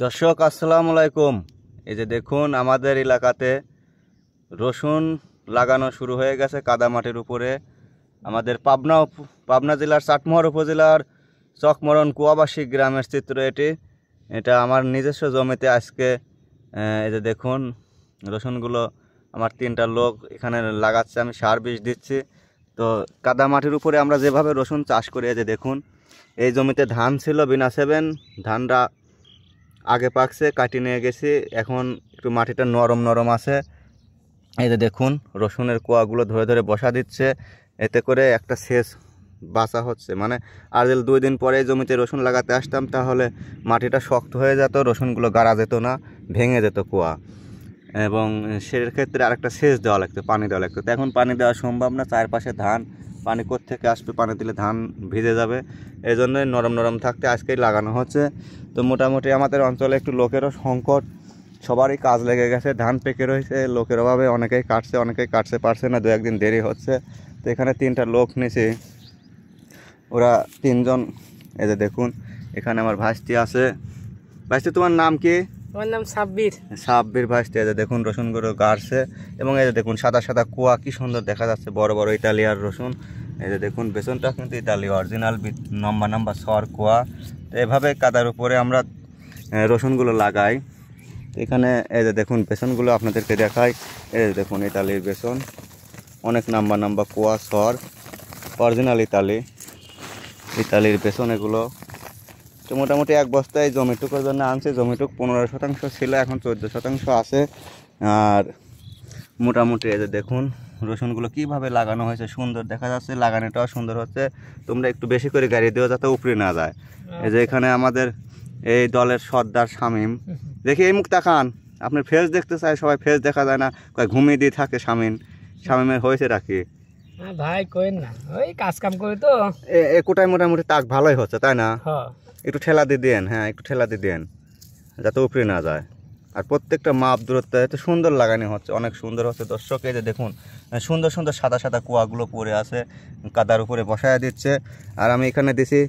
দর্শক আসসালামু আলাইকুম। এই যে দেখুন আমাদের এলাকাতে রসুন লাগানো শুরু হয়ে গেছে কাদা মাটির উপরে। আমাদের পাবনা জেলার চাটমোহর উপজেলার চকমরণ কুয়াবাসী গ্রামের চিত্র এটা আমার নিজস্ব জমিতে আজকে এই যে দেখুন রসুনগুলো আমার 3টা লোক এখানে লাগাচ্ছে, আমি সার বিষ দিচ্ছি। তো কাদা মাটির উপরে আমরা যেভাবে রসুন চাষ করি, এই যে দেখুন এই জমিতে ধান ছিল বিনা 7, ধানটা আগে পাকছে, কাটি নিয়ে গেছি, এখন একটু মাটিটা নরম নরম আছে। এই যে দেখুন রসুনের কোয়াগুলো ধরে ধরে বসা দিচ্ছে, এতে করে একটা সেচ বাঁচা হচ্ছে। মানে আর 2 দিন পরে জমিতে রসুন লাগাতে আসতাম তাহলে মাটিটা শক্ত হয়ে যেত, রসুনগুলো গাড়া যেত না, ভেঙে যেত কোয়া, এবং সেক্ষেত্রে আরেকটা সেচ দেওয়া লাগতো, পানি দেওয়া লাগতো। তো এখন পানি দেওয়া সম্ভব না, চারপাশে ধান, পানি কোত্থেকে আসবে, পানি দিলে ধান ভিজে যাবে। এই জন্যই নরম নরম থাকতে আজকেই লাগানো হচ্ছে। তো মোটামুটি আমাদের অঞ্চলে একটু লোকেরও সংকট, সবারই কাজ লেগে গেছে, ধান পেকে রয়েছে, লোকের অভাবে অনেকেই কাটতে পারছে না, 2-1 দিন দেরি হচ্ছে। তো এখানে 3টা লোক নিয়েছি, ওরা 3 জন। এই যে দেখুন এখানে আমার ভাইস্তি আছে। ভাইস্তি, তোমার নাম কি? আমার নাম সাব্বির ভাইস্তি। এই যে দেখুন রসুনগুলো গাড়ছে, এবং এই যে দেখুন সাদা সাদা কুয়া কি সুন্দর দেখা যাচ্ছে, বড় বড় ইতালিয়ার রসুন। এই যে দেখুন বেসনটা কিন্তু ইতালি অরিজিনাল, লম্বা সর কুয়া। তো এভাবে কাদার উপরে আমরা রসুনগুলো লাগাই। এখানে এই যে দেখুন বেসনগুলো আপনাদেরকে দেখাই। এই যে দেখুন ইতালির বেসন, অনেক লম্বা কুয়া সর, অরিজিনাল ইতালির বেসন এগুলো। তো মোটামুটি 1 বস্তায় জমিটুকুর জন্য আনছে, জমিটুক 15% ছিল, এখন 14% আছে। আর মোটামুটি এই যে দেখুন রসুনগুলো কিভাবে লাগানো হয়েছে, সুন্দর দেখা যাচ্ছে, লাগানোটাও সুন্দর হচ্ছে। তোমরা একটু বেশি করে গাড়ি দিও যাতে উপরে না যায়। এই যে এখানে আমাদের এই দলের সর্দার শামীম, দেখি এই মুখ তাকান, আপনার ফেস দেখতে চাই সবাই, ফেস দেখা যায় না, ঘুমিয়ে দিয়ে থাকে শামীমের হয়েছে রাখি ভাই কইন না, ওই কাজ কাম করে তো এ কোটায় মোটামুটি তাক ভালোই হচ্ছে, তাই না? একটু ঠেলা দিয়ে দেন, হ্যাঁ একটু ঠেলা দিয়ে দেন যাতে উপরে না যায়। আর প্রত্যেকটা মাপ দূরত্ব এত সুন্দর লাগানো হচ্ছে, অনেক সুন্দর হচ্ছে। দর্শক এই যে দেখুন সুন্দর সুন্দর সাদা সাদা কুয়াগুলো পড়ে আছে, কাদার উপরে বসায় দিচ্ছে। আর আমি এখানে দিছি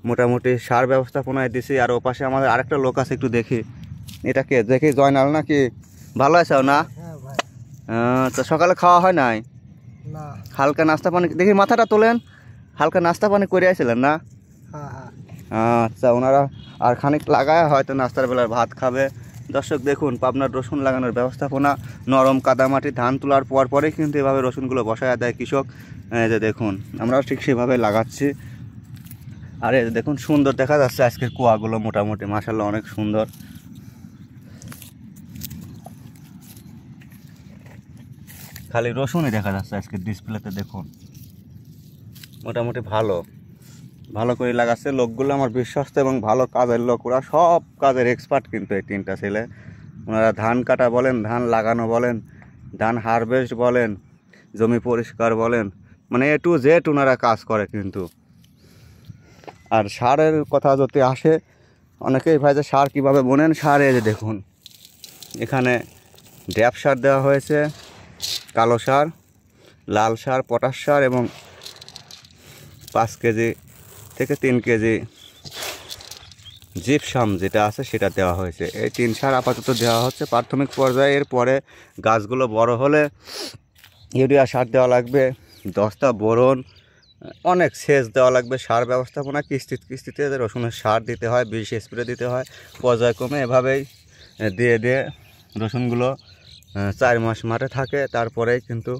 মোটামুটি সার ব্যবস্থাপনায় দিছি। আর ওপাশে আমাদের আরেকটা লোক আছে, একটু দেখি এটাকে, দেখি জয়নাল নাকি? ভালো আছো না? তো সকালে খাওয়া হয় নাই? হালকা নাস্তা পানি, দেখি মাথাটা তোলেন, হালকা নাস্তা পানি করে আসছিলেন না? আচ্ছা, ওনারা আর খানিক লাগায় হয়তো নাস্তার বেলার ভাত খাবে। দর্শক দেখুন পাবনার রসুন লাগানোর ব্যবস্থাপনা, নরম কাদামাটি, ধান তোলার পরেই কিন্তু এভাবে রসুনগুলো বসায় দেয় কৃষক। এই যে দেখুন আমরাও ঠিক সেভাবে লাগাচ্ছি। আর এই যে দেখুন সুন্দর দেখা যাচ্ছে আজকের কুয়াগুলো, মোটামুটি মাশাআল্লাহ অনেক সুন্দর। খালি রসুনই দেখা যাচ্ছে আজকের ডিসপ্লেতে, দেখুন মোটামুটি ভালো করে লাগাচ্ছে লোকগুলো, আমার বিশ্বস্ত এবং ভালো কাজের লোক, ওরা সব কাজের এক্সপার্ট কিন্তু এই 3টা ছেলে। ওনারা ধান কাটা বলেন, ধান লাগানো বলেন, ধান হারভেস্ট বলেন, জমি পরিষ্কার বলেন, মানে A to Z ওনারা কাজ করে কিন্তু। আর সারের কথা যদি আসে, অনেকেই ভাই যে সার কীভাবে বোনেন, সার এই যে দেখুন এখানে ড্যাপ সার দেওয়া হয়েছে, কালো সার, লাল সার, পটাশ সার, এবং 5 কেজি থেকে 3 কেজি জিপসাম যেটা আছে সেটা দেওয়া হয়েছে। এই 3 সার আপাতত দেওয়া হচ্ছে প্রাথমিক পর্যায়ে। এরপরে গাছগুলো বড় হলে ইউরিয়া সার দেওয়া লাগবে, দস্তা বোরন, অনেক সেচ দেওয়া লাগবে। সার ব্যবস্থাপনা কিস্তিতে রসুনের সার দিতে হয়, বিষ স্প্রে দিতে হয় পর্যায়ক্রমে। এভাবেই দিয়ে রসুনগুলো 4 মাস মাঠে থাকে, তারপরেই কিন্তু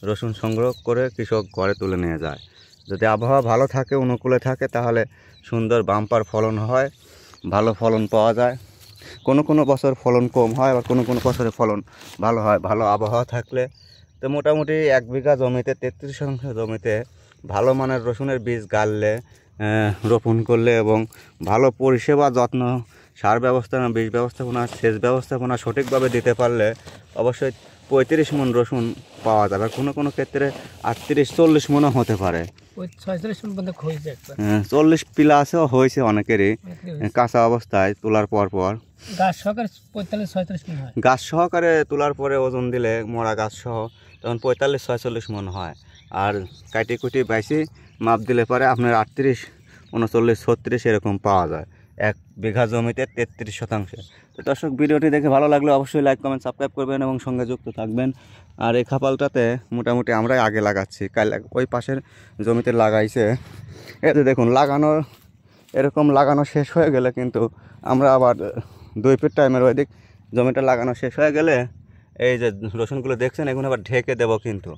রসুন সংগ্রহ করে কৃষক ঘরে তুলে নিয়ে যায়। যদি আবহাওয়া ভালো থাকে, অনুকূলে থাকে, তাহলে সুন্দর বাম্পার ফলন হয়, ভালো ফলন পাওয়া যায়। কোনো বছর ফলন কম হয়, আবার কোনো বছরে ফলন ভালো হয় ভালো আবহাওয়া থাকলে। তো মোটামুটি 1 বিঘা জমিতে 33% জমিতে ভালো মানের রসুনের বীজ গাড়লে, রোপণ করলে, এবং ভালো পরিষেবা যত্ন, সার ব্যবস্থাপনা, বীজ ব্যবস্থাপনা, সেচ ব্যবস্থাপনা সঠিকভাবে দিতে পারলে অবশ্যই 35 মণ রসুন পাওয়া যাবে। কোনো ক্ষেত্রে 38-40 মণও হতে পারে, 40 প্লাসও হয়েছে অনেকেরই কাঁচা অবস্থায় তোলার পর গাছ সহকারে তোলার পরে ওজন দিলে, মরা গাছ সহ, তখন 45-46 মণ হয়। আর কাটি কুটি বাইসি মাপ দিলে পরে আপনার 38, 39, 36 এরকম পাওয়া যায়। 1 বিঘা জমিতে 33 শতাংশে। তো দর্শক, ভিডিওটি দেখে ভালো লাগলে অবশ্যই লাইক কমেন্ট সাবস্ক্রাইব করবেন এবং সঙ্গে যুক্ত থাকবেন। আর এই খাপালটাতে মোটামুটি আমরাই আগে লাগাচ্ছি, কাল ওই পাশের জমিতে লাগাইছে। এতে দেখুন লাগানো, এরকম লাগানো শেষ হয়ে গেলে কিন্তু আমরা আবার 2 ফিট টাইমের ওই দিক জমিটা লাগানো শেষ হয়ে গেলে এই যে রসুনগুলো দেখছেন এগুলো আবার ঢেকে দেবো। কিন্তু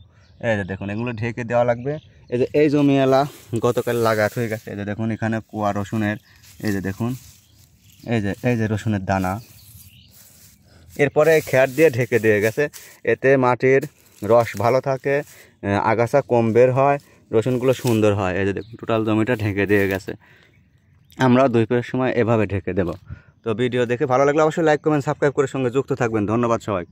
এই যে দেখুন এগুলো ঢেকে দেওয়া লাগবে। এই যে এই জমিওয়ালা গতকাল লাগাত হয়ে গেছে। এই যে দেখুন এখানে কুয়া রসুনের, এই যে দেখুন এই যে রসুনের দানা, এরপরে খ্যার দিয়ে ঢেকে দিয়ে গেছে। এতে মাটির রস ভালো থাকে, আগাছা কম বের হয়, রসুনগুলো সুন্দর হয়। এই যে দেখুন টোটাল জমিটা ঢেকে দিয়ে গেছে। আমরাও 2 ফিটের সময় এভাবে ঢেকে দেব। তো ভিডিও দেখে ভালো লাগলে অবশ্যই লাইক কমেন্ট সাবস্ক্রাইব করে সঙ্গে যুক্ত থাকবেন। ধন্যবাদ সবাই।